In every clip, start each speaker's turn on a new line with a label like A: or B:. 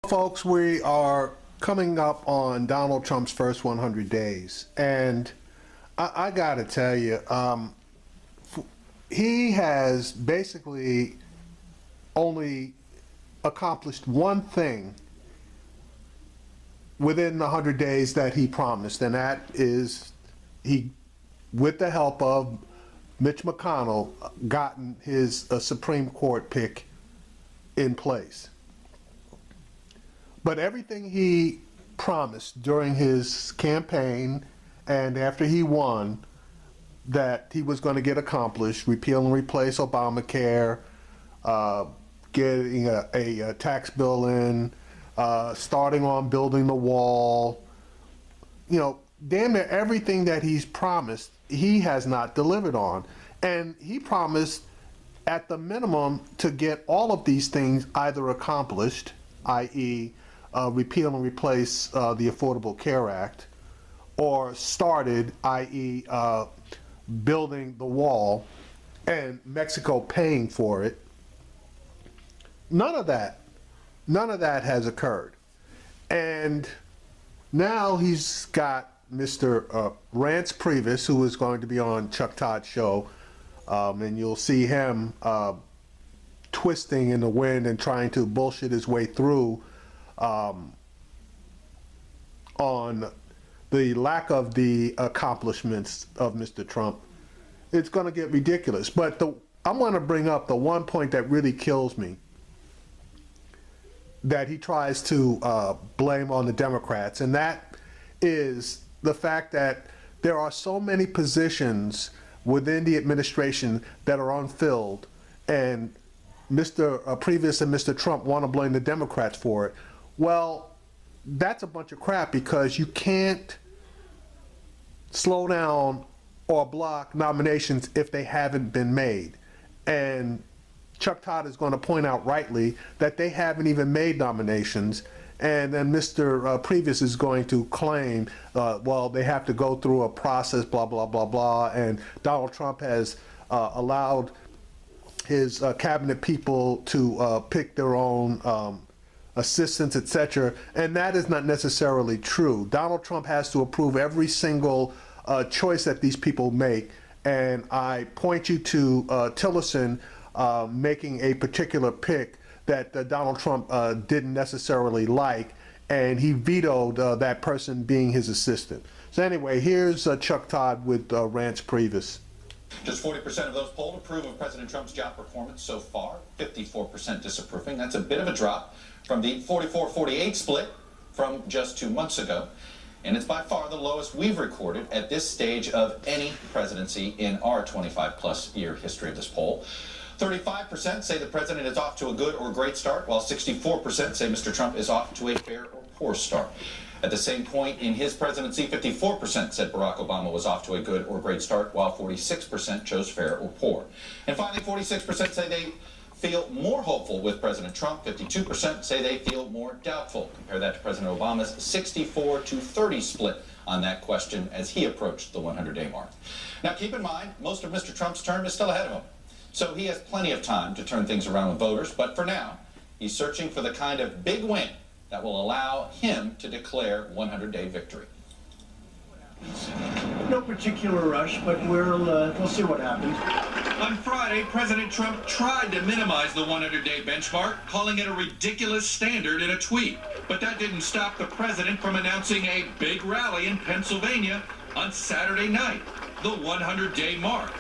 A: Folks, we are coming up on Donald Trump's first 100 days, and I gotta tell you, he has basically only accomplished one thing within the 100 days that he promised, and that is he, with the help of Mitch McConnell, gotten his Supreme Court pick in place. But everything he promised during his campaign and after he won that he was going to get accomplished, repeal and replace Obamacare, getting a tax bill in, starting on building the wall, you know, damn near everything that he's promised, he has not delivered on. And he promised at the minimum to get all of these things either accomplished, i.e., repeal and replace the Affordable Care Act, or started, i.e., building the wall and Mexico paying for it. None of that has occurred. And now he's got Mr. Reince Priebus, who is going to be on Chuck Todd's show, and you'll see him twisting in the wind and trying to bullshit his way through on the lack of the accomplishments of Mr. Trump. It's going to get ridiculous. But I'm going to bring up the one point that really kills me, that he tries to blame on the Democrats, and that is the fact that there are so many positions within the administration that are unfilled, and Mr. Priebus and Mr. Trump want to blame the Democrats for it. Well, that's a bunch of crap, because you can't slow down or block nominations if they haven't been made. And Chuck Todd is going to point out rightly that they haven't even made nominations, and then Mr. Priebus is going to claim, well, they have to go through a process, blah, blah, blah, blah, and Donald Trump has allowed his cabinet people to pick their own assistants, etc., and that is not necessarily true. Donald Trump has to approve every single choice that these people make, and I point you to Tillerson making a particular pick that Donald Trump didn't necessarily like, and he vetoed that person being his assistant. So anyway, here's Chuck Todd with Reince Priebus.
B: Just 40% of those polled approve of President Trump's job performance so far, 54% disapproving. That's a bit of a drop from the 44-48 split from just 2 months ago. And it's by far the lowest we've recorded at this stage of any presidency in our 25-plus year history of this poll. 35% say the president is off to a good or great start, while 64% say Mr. Trump is off to a fair or poor start. At the same point in his presidency, 54% said Barack Obama was off to a good or great start, while 46% chose fair or poor. And finally, 46% say they feel more hopeful with President Trump. 52% say they feel more doubtful. Compare that to President Obama's 64-30 split on that question as he approached the 100-day mark. Now, keep in mind, most of Mr. Trump's term is still ahead of him, so he has plenty of time to turn things around with voters. But for now, he's searching for the kind of big win that will allow him to declare 100-day victory.
C: No particular rush, but we'll see what happens.
D: On Friday, President Trump tried to minimize the 100-day benchmark, calling it a ridiculous standard in a tweet. But that didn't stop the president from announcing a big rally in Pennsylvania on Saturday night, the 100-day mark.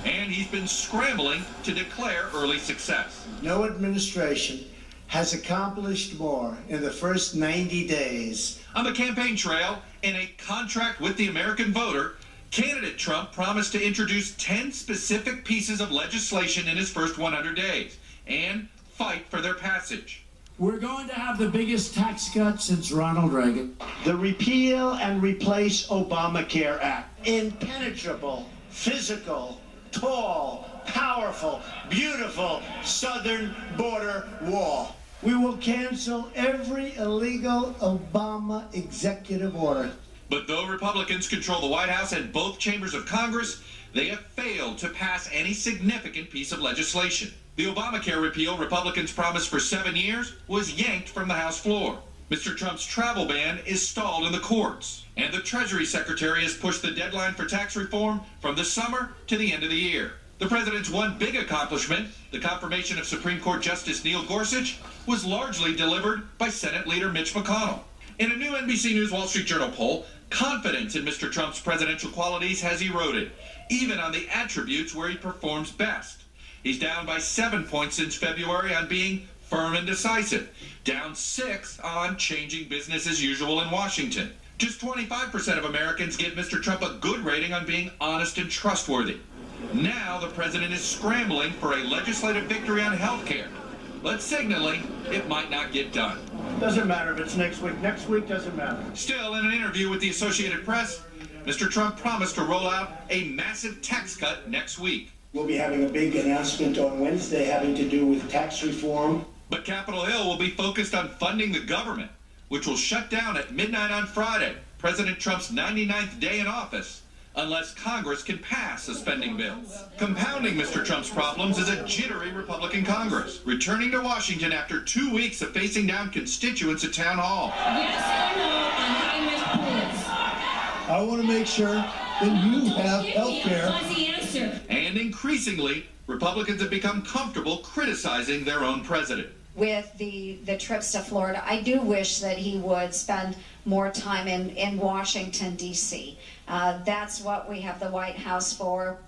D: And he's been scrambling to declare early success.
C: No administration has accomplished more in the first 90 days.
D: On the campaign trail, in a contract with the American voter, candidate Trump promised to introduce 10 specific pieces of legislation in his first 100 days and fight for their passage.
E: We're going to have the biggest tax cut since Ronald Reagan.
C: The Repeal and Replace Obamacare Act. Impenetrable, physical, tall, powerful, beautiful southern border wall. We will cancel every illegal Obama executive order.
D: But though Republicans control the White House and both chambers of Congress, they have failed to pass any significant piece of legislation. The Obamacare repeal Republicans promised for 7 years was yanked from the House floor. Mr. Trump's travel ban is stalled in the courts. And the Treasury Secretary has pushed the deadline for tax reform from the summer to the end of the year. The president's one big accomplishment, the confirmation of Supreme Court Justice Neil Gorsuch, was largely delivered by Senate Leader Mitch McConnell. In a new NBC News Wall Street Journal poll, confidence in Mr. Trump's presidential qualities has eroded, even on the attributes where he performs best. He's down by 7 points since February on being firm and decisive, down 6 on changing business as usual in Washington. Just 25% of Americans give Mr. Trump a good rating on being honest and trustworthy. Now the president is scrambling for a legislative victory on health care, but signaling it might not get done.
F: Doesn't matter if it's next week. Next week doesn't matter.
D: Still, in an interview with the Associated Press, Mr. Trump promised to roll out a massive tax cut next week.
F: We'll be having a big announcement on Wednesday having to do with tax reform.
D: But Capitol Hill will be focused on funding the government, which will shut down at midnight on Friday, President Trump's 99th day in office, unless Congress can pass a spending bill. Compounding Mr. Trump's problems is a jittery Republican Congress, returning to Washington after 2 weeks of facing down constituents at town hall.
G: Yes or no on Reince Priebus?
F: I want to make sure that you have health care.
G: Fuzzy answer.
D: And increasingly, Republicans have become comfortable criticizing their own president.
H: With the trips to Florida, I do wish that he would spend more time in Washington, D.C. That's what we have the White House for.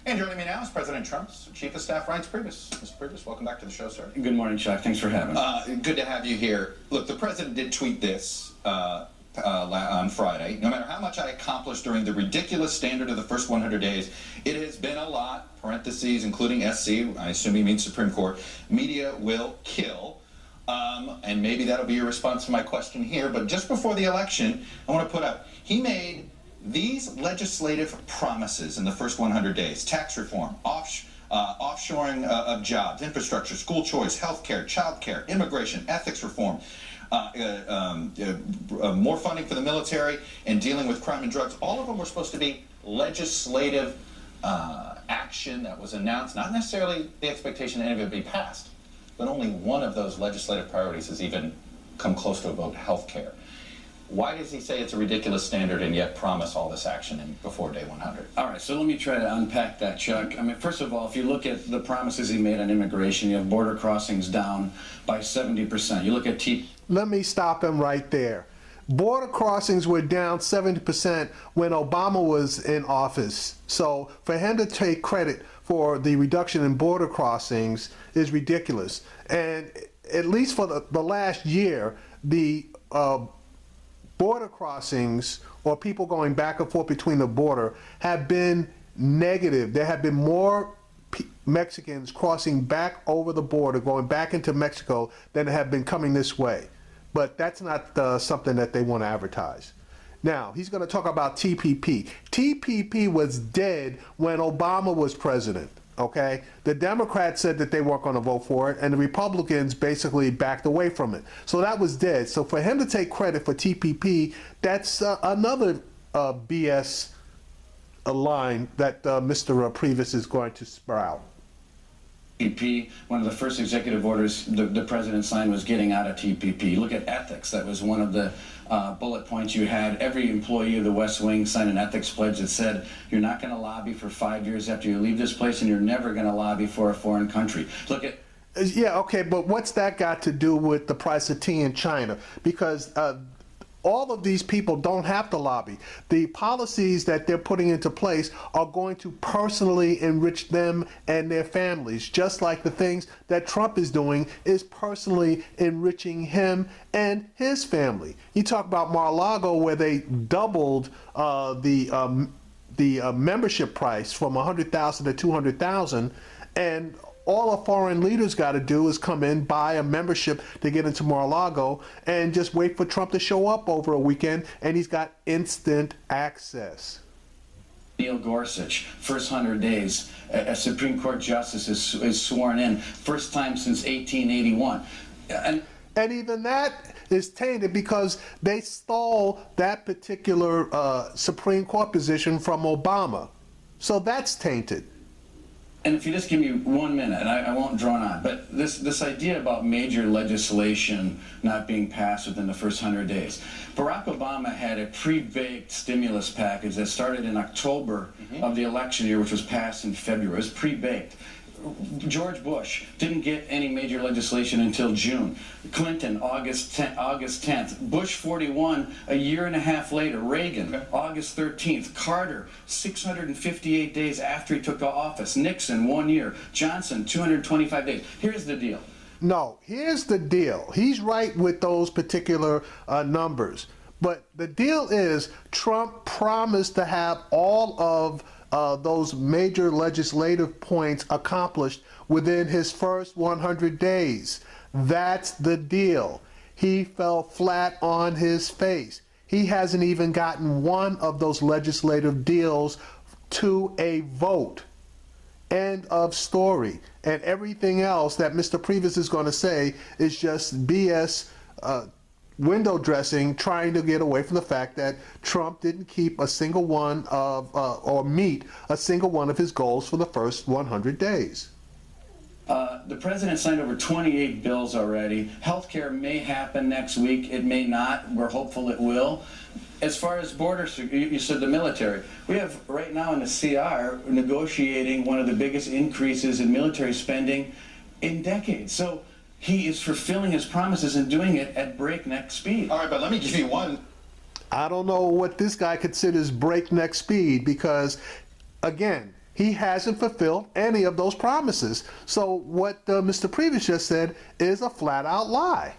B: And joining me now is President Trump's Chief of Staff, Reince Priebus. Mr. Priebus, welcome back to the show, sir.
I: Good morning, Chuck. Thanks for having me.
B: Good to have you here. Look, the president did tweet this on Friday. No matter how much I accomplished during the ridiculous standard of the first 100 days, it has been a lot, parentheses, including SC, I assume he means Supreme Court, media will kill. And maybe that'll be your response to my question here. But just before the election, I want to put up, he made these legislative promises in the first 100 days: tax reform, offshoring of jobs, infrastructure, school choice, health care, child care, immigration, ethics reform, more funding for the military, and dealing with crime and drugs. All of them were supposed to be legislative action that was announced, not necessarily the expectation that any of it be passed, but only one of those legislative priorities has even come close to a vote: health care. Why does he say it's a ridiculous standard and yet promise all this action before day 100?
I: All right, so let me try to unpack that, Chuck. I mean, first of all, if you look at the promises he made on immigration, you have border crossings down by 70%. You look at
A: Let me stop him right there. Border crossings were down 70% when Obama was in office. So for him to take credit for the reduction in border crossings is ridiculous. And at least for the last year, the border crossings, or people going back and forth between the border, have been negative. There have been more Mexicans crossing back over the border, going back into Mexico, than have been coming this way. But that's not something that they want to advertise. Now, he's going to talk about TPP. TPP was dead when Obama was president, okay? The Democrats said that they weren't going to vote for it, and the Republicans basically backed away from it. So that was dead. So for him to take credit for TPP, that's another BS line that Mr. Priebus is going to sprout.
I: TPP, one of the first executive orders the president signed was getting out of TPP. Look at ethics. That was one of the bullet points you had. Every employee of the West Wing signed an ethics pledge that said you're not going to lobby for 5 years after you leave this place, and you're never going to lobby for a foreign country. Look at...
A: Yeah, okay, but what's that got to do with the price of tea in China? Because all of these people don't have to lobby. The policies that they're putting into place are going to personally enrich them and their families, just like the things that Trump is doing is personally enriching him and his family. You talk about Mar-a-Lago, where they doubled the membership price from $100,000 to $200,000, and all a foreign leader's got to do is come in, buy a membership to get into Mar-a-Lago, and just wait for Trump to show up over a weekend, and he's got instant access.
I: Neil Gorsuch, first 100 days, a Supreme Court justice is sworn in, first time since 1881.
A: And even that is tainted because they stole that particular Supreme Court position from Obama. So that's tainted.
I: and if you just give me 1 minute, and I won't drone on, but this idea about major legislation not being passed within the first 100 days. Barack Obama had a pre-baked stimulus package that started in October of the election year, which was passed in February. It was pre-baked. George Bush didn't get any major legislation until June. Clinton, August 10th. Bush 41, a year and a half later. Reagan, August 13th. Carter, 658 days after he took office. Nixon, 1 year. Johnson, 225 days. Here's the deal.
A: No, here's the deal. He's right with those particular numbers. But the deal is Trump promised to have all of those major legislative points accomplished within his first 100 days. That's the deal. He fell flat on his face. He hasn't even gotten one of those legislative deals to a vote. End of story. And everything else that Mr. Priebus is going to say is just BS window dressing, trying to get away from the fact that Trump didn't keep a single one of, or meet a single one of his goals for the first 100 days.
I: The president signed over 28 bills already. Healthcare may happen next week. It may not. We're hopeful it will. As far as borders, you said the military. We have right now in the CR negotiating one of the biggest increases in military spending in decades. So he is fulfilling his promises and doing it at breakneck speed.
B: All right, but let me give you one.
A: I don't know what this guy considers breakneck speed because, again, he hasn't fulfilled any of those promises. So what Mr. Priebus just said is a flat-out lie.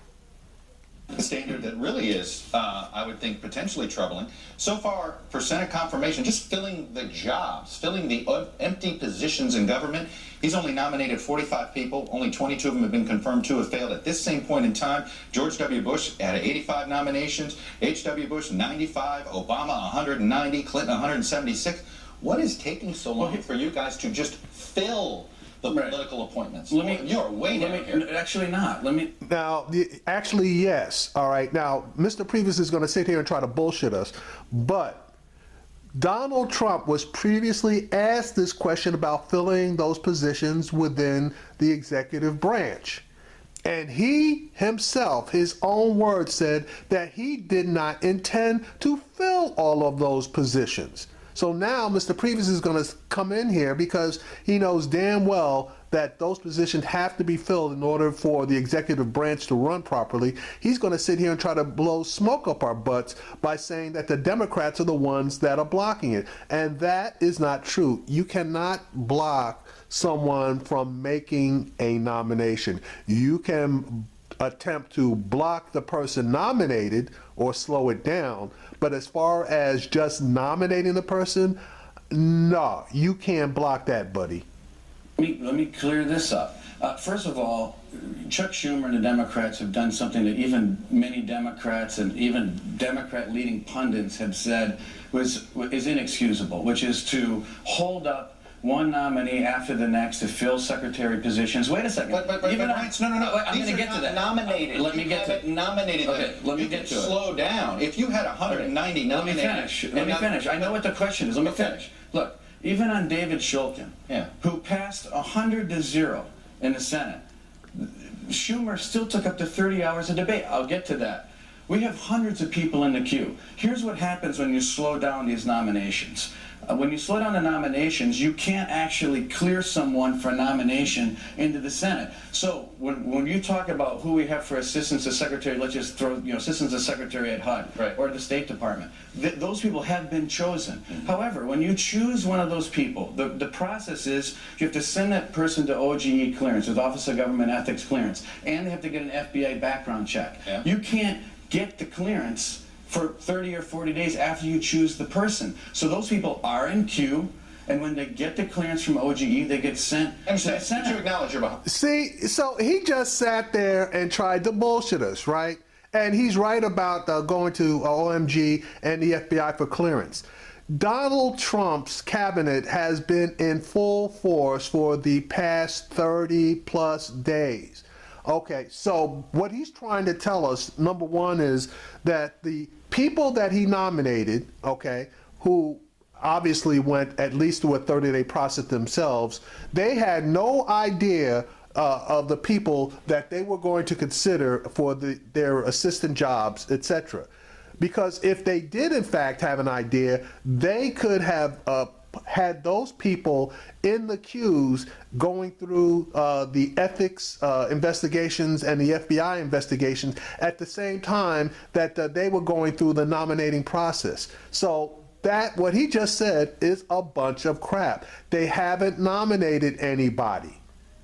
B: The standard that really is, I would think, potentially troubling. So far, for Senate confirmation, just filling the jobs, filling the empty positions in government, he's only nominated 45 people. Only 22 of them have been confirmed. 2 have failed. At this same point in time, George W. Bush had 85 nominations, H.W. Bush 95, Obama 190, Clinton 176. What is taking so long for you guys to just fill the political appointments? You're way down here.
I: Actually not.
A: Now, actually, yes. All right. Now, Mr. Priebus is going to sit here and try to bullshit us, but Donald Trump was previously asked this question about filling those positions within the executive branch. And he himself, his own words, said that he did not intend to fill all of those positions. So now Mr. Priebus is going to come in here because he knows damn well that those positions have to be filled in order for the executive branch to run properly. He's going to sit here and try to blow smoke up our butts by saying that the Democrats are the ones that are blocking it. And that is not true. You cannot block someone from making a nomination. You can attempt to block the person nominated or slow it down, but as far as just nominating the person, no, you can't block that, buddy.
I: Let me clear this up. First of all, Chuck Schumer and the Democrats have done something that even many Democrats and even Democrat-leading pundits have said is inexcusable, which is to hold up one nominee after the next to fill secretary positions. Wait a second.
B: But Reince, no.
I: I'm going to get to that.
B: Nominated.
I: Let me get to
B: nominated.
I: Okay, let me get to it.
B: Slow down. If you had 190 nominated.
I: Let me finish. I know what the question is. Let me finish. Look, even on David Shulkin, who passed 100-0 in the Senate, Schumer still took up to 30 hours of debate. I'll get to that. We have hundreds of people in the queue. Here's what happens when you slow down these nominations. When you slow down the nominations, you can't actually clear someone for a nomination into the Senate. So when you talk about who we have for assistants to secretary, let's just throw assistants to secretary at HUD or the State Department. Those people have been chosen. However, when you choose one of those people, the process is you have to send that person to OGE clearance, with Office of Government Ethics clearance, and they have to get an FBI background check. You can't get the clearance for 30 or 40 days after you choose the person. So those people are in queue, and when they get the clearance from OGE, they get sent to the Senate.
B: Did you acknowledge your behind?
A: See, so he just sat there and tried to bullshit us, right? And he's right about going to OMG and the FBI for clearance. Donald Trump's cabinet has been in full force for the past 30-plus days. Okay, so what he's trying to tell us, number one, is that the people that he nominated, okay, who obviously went at least through a 30-day process themselves. They had no idea of the people that they were going to consider for their assistant jobs, etc. Because if they did in fact have an idea, they could have had those people in the queues going through the ethics investigations and the FBI investigations at the same time that they were going through the nominating process. So that, what he just said, is a bunch of crap. They haven't nominated anybody.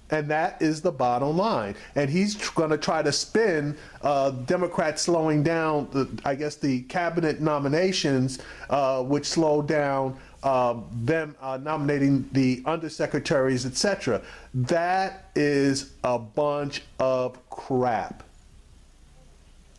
A: And that is the bottom line. And he's going to try to spin Democrats slowing down, the cabinet nominations, which slowed down them nominating the undersecretaries, etc. That is a bunch of crap.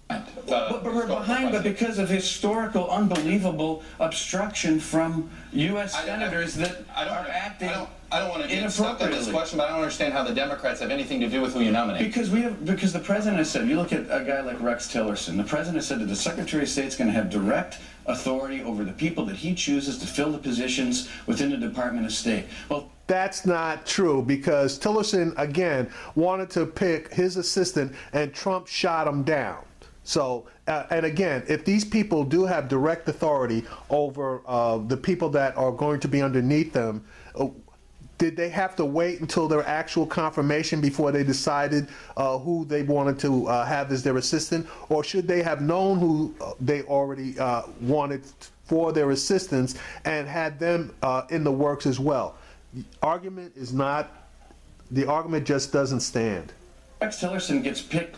I: But we're behind, but because of historical, unbelievable obstruction from U.S. senators that are acting
B: I don't want to get stuck on this question, but I don't understand how the Democrats have anything to do with who you nominate.
I: Because the president has said, you look at a guy like Rex Tillerson, the president said that the Secretary of State's going to have direct authority over the people that he chooses to fill the positions within the Department of State. Well,
A: that's not true, because Tillerson, again, wanted to pick his assistant and Trump shot him down. So, and again, if these people do have direct authority over the people that are going to be underneath them, did they have to wait until their actual confirmation before they decided who they wanted to have as their assistant? Or should they have known who they already wanted for their assistants and had them in the works as well? The argument just doesn't stand.
I: Rex Tillerson gets picked,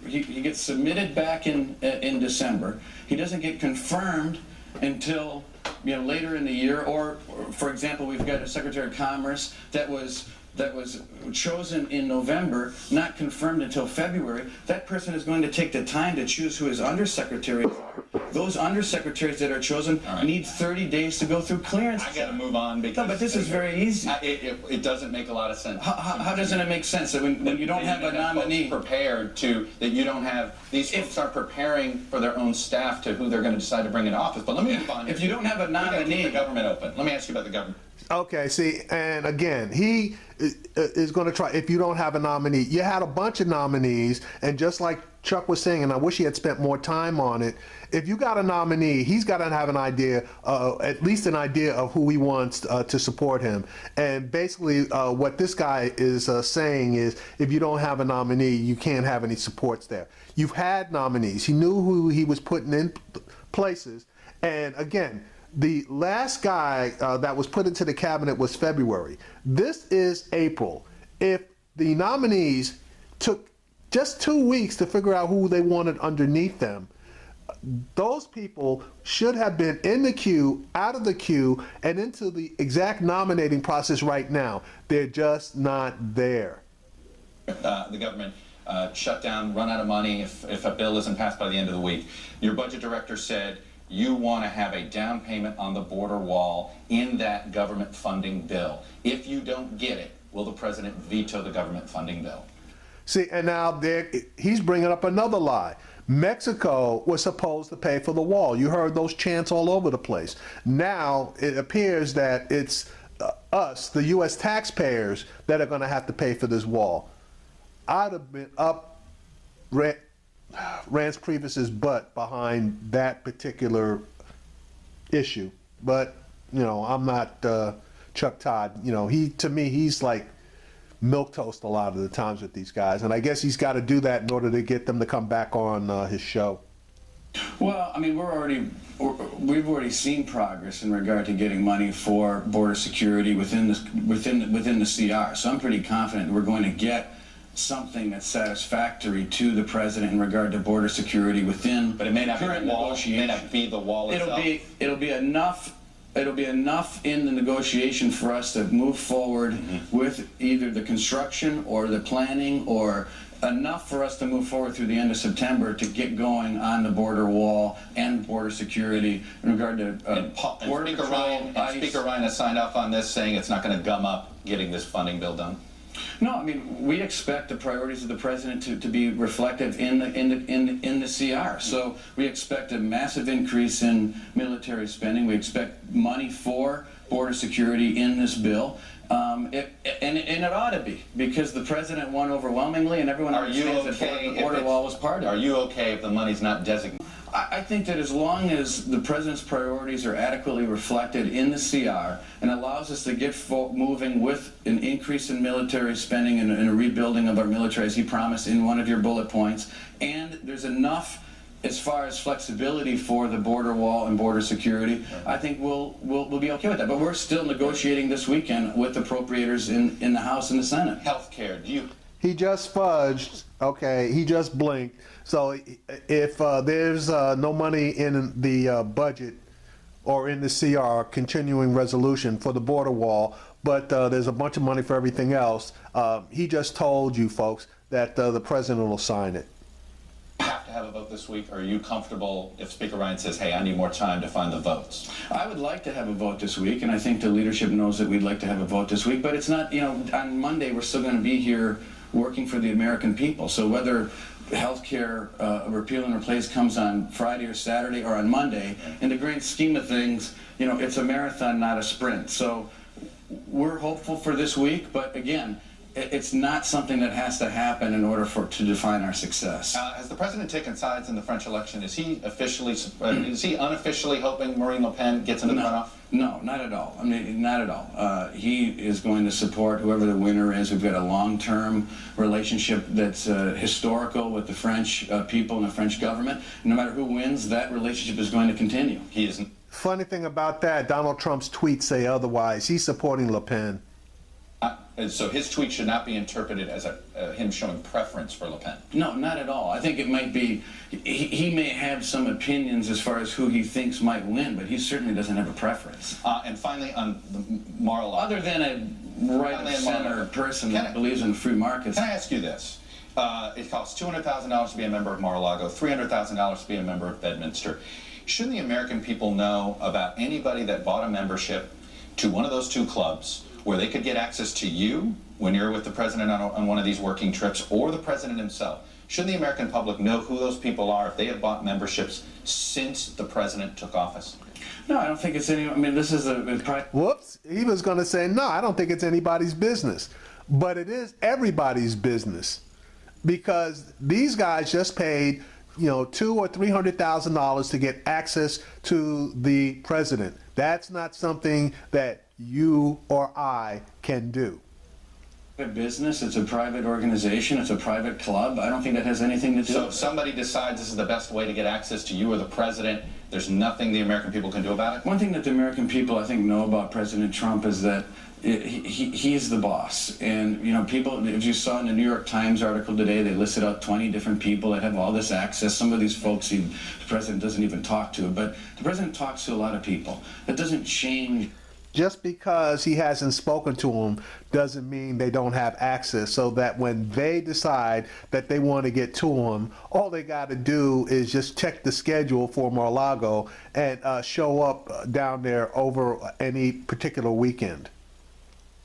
I: he gets submitted back in December. He doesn't get confirmed until later in the year, or for example, we've got a Secretary of Commerce that was chosen in November, not confirmed until February. That person is going to take the time to choose who his undersecretaries are. Those undersecretaries that are chosen need 30 days to go through clearance.
B: I got to move on because
I: no, but this is very easy.
B: It doesn't make a lot of sense.
I: How doesn't it make sense that when you don't have a nominee
B: prepared that you don't have these folks are preparing for their own staff to who they're going to decide to bring into office? But let me move on.
I: If you don't have a nominee,
B: keep the government open. Let me ask you about the government.
A: Okay, see, and again, he is going to try, if you don't have a nominee, you had a bunch of nominees, and just like Chuck was saying, and I wish he had spent more time on it, if you got a nominee, he's got to have an idea, at least an idea of who he wants to support him. And basically what this guy is saying is, if you don't have a nominee, you can't have any supports there. You've had nominees. He knew who he was putting in places, and again, the last guy that was put into the cabinet was February. This is April. If the nominees took just 2 weeks to figure out who they wanted underneath them, those people should have been in the queue, out of the queue, and into the exact nominating process right now. They're just not there.
B: The government shut down, run out of money if a bill isn't passed by the end of the week. Your budget director said you want to have a down payment on the border wall in that government funding bill. If you don't get it, will the president veto the government funding bill?
A: See, and now he's bringing up another lie. Mexico was supposed to pay for the wall. You heard those chants all over the place. Now it appears that it's us, the U.S. taxpayers, that are going to have to pay for this wall. I'd have been up Reince Priebus's butt behind that particular issue, but I'm not Chuck Todd. To me he's like milquetoast a lot of the times with these guys, and I guess he's got to do that in order to get them to come back on his show.
I: Well, I mean, we've already seen progress in regard to getting money for border security within the CR. So I'm pretty confident we're going to get something that's satisfactory to the president in regard to border security within.
B: But it may not be the wall. It may not be the wall itself.
I: It'll be enough. It'll be enough in the negotiation for us to move forward with either the construction or the planning, or enough for us to move forward through the end of September to get going on the border wall and border security in regard to border control.
B: Speaker Ryan has signed off on this, saying it's not going to gum up getting this funding bill done.
I: No, I mean, we expect the priorities of the president to be reflective in the CR. So we expect a massive increase in military spending. We expect money for border security in this bill. And it ought to be, because the president won overwhelmingly, and everyone understands that the border wall was part of it.
B: Are you okay if the money's not designated?
I: I think that as long as the president's priorities are adequately reflected in the CR and allows us to get moving with an increase in military spending and a rebuilding of our military, as he promised in one of your bullet points, and there's enough as far as flexibility for the border wall and border security, I think we'll be okay with that. But we're still negotiating this weekend with appropriators in the House and the Senate.
B: Healthcare,
A: He just fudged, okay, he just blinked. So if there's no money in the budget or in the CR, continuing resolution for the border wall, but there's a bunch of money for everything else, he just told you folks that the president will sign it.
B: have to have a vote this week? Or are you comfortable if Speaker Ryan says, hey, I need more time to find the votes?
I: I would like to have a vote this week, and I think the leadership knows that we'd like to have a vote this week, but it's not, on Monday we're still going to be here working for the American people. So whether healthcare repeal and replace comes on Friday or Saturday or on Monday, in the grand scheme of things, it's a marathon, not a sprint. So we're hopeful for this week, but again, it's not something that has to happen in order to define our success.
B: Has the president taken sides in the French election? Is he unofficially hoping Marine Le Pen gets into the runoff?
I: No, not at all. I mean, not at all. He is going to support whoever the winner is. We've got a long-term relationship that's historical with the French people and the French government. No matter who wins, that relationship is going to continue.
B: He isn't.
A: Funny thing about that, Donald Trump's tweets say otherwise. He's supporting Le Pen.
B: And so his tweet should not be interpreted as him showing preference for Le Pen.
I: No, not at all. I think it might be, he may have some opinions as far as who he thinks might win, but he certainly doesn't have a preference.
B: And finally, on the Mar-a-Lago.
I: Other than a right-of-center person that believes in free markets.
B: Can I ask you this? It costs $200,000 to be a member of Mar-a-Lago, $300,000 to be a member of Bedminster. Shouldn't the American people know about anybody that bought a membership to one of those two clubs where they could get access to you when you're with the president on one of these working trips, or the president himself? Shouldn't the American public know who those people are if they have bought memberships since the president took office?
I: No, I don't think it's any, I mean, this is a
A: Whoops, he was going to say, no, I don't think it's anybody's business. But it is everybody's business, because these guys just paid, $200,000 or $300,000 to get access to the president. That's not something that you or I can do.
I: A business, it's a private organization, it's a private club. I don't think that has anything to do.
B: So if somebody decides this is the best way to get access to you or the president, there's nothing the American people can do about it?
I: One thing that the American people, I think, know about President Trump is that he's the boss. And, people, if you saw in the New York Times article today, they listed out 20 different people that have all this access. Some of these folks the president doesn't even talk to, but the president talks to a lot of people. That doesn't change.
A: Just because he hasn't spoken to them doesn't mean they don't have access, so that when they decide that they want to get to him, all they got to do is just check the schedule for Mar-a-Lago and show up down there over any particular weekend.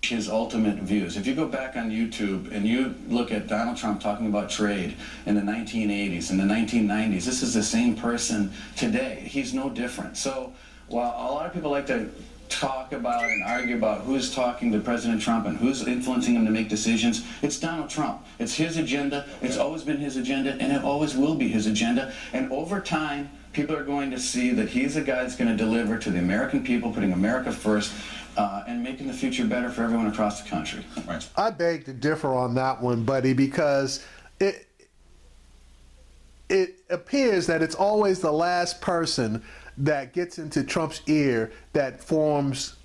I: His ultimate views. If you go back on YouTube and you look at Donald Trump talking about trade in the 1980s and the 1990s, this is the same person today. He's no different. So while a lot of people like to talk about and argue about who's talking to President Trump and who's influencing him to make decisions, it's Donald Trump. It's his agenda. It's always been his agenda, and it always will be his agenda. And over time, people are going to see that he's the guy that's going to deliver to the American people, putting America first, and making the future better for everyone across the country.
B: Right.
A: I beg to differ on that one, buddy, because it appears that it's always the last person that gets into Trump's ear that forms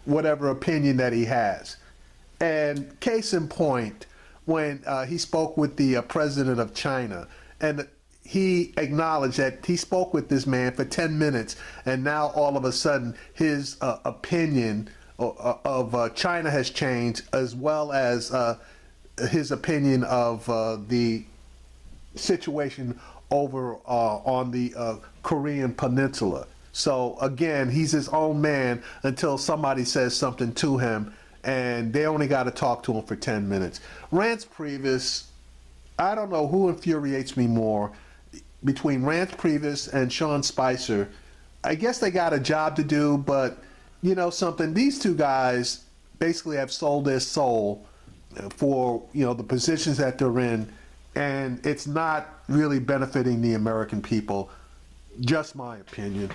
A: whatever opinion that he has. And case in point, when he spoke with the president of China, and he acknowledged that he spoke with this man for 10 minutes, and now all of a sudden his opinion of China has changed, as well as his opinion of the situation over on the Korean Peninsula. So again, he's his own man until somebody says something to him, and they only got to talk to him for 10 minutes. Reince Priebus, I don't know who infuriates me more between Reince Priebus and Sean Spicer. I guess they got a job to do, but you know something, these two guys basically have sold their soul for, you know, the positions that they're in, and it's not really benefiting the American people. Just my opinion.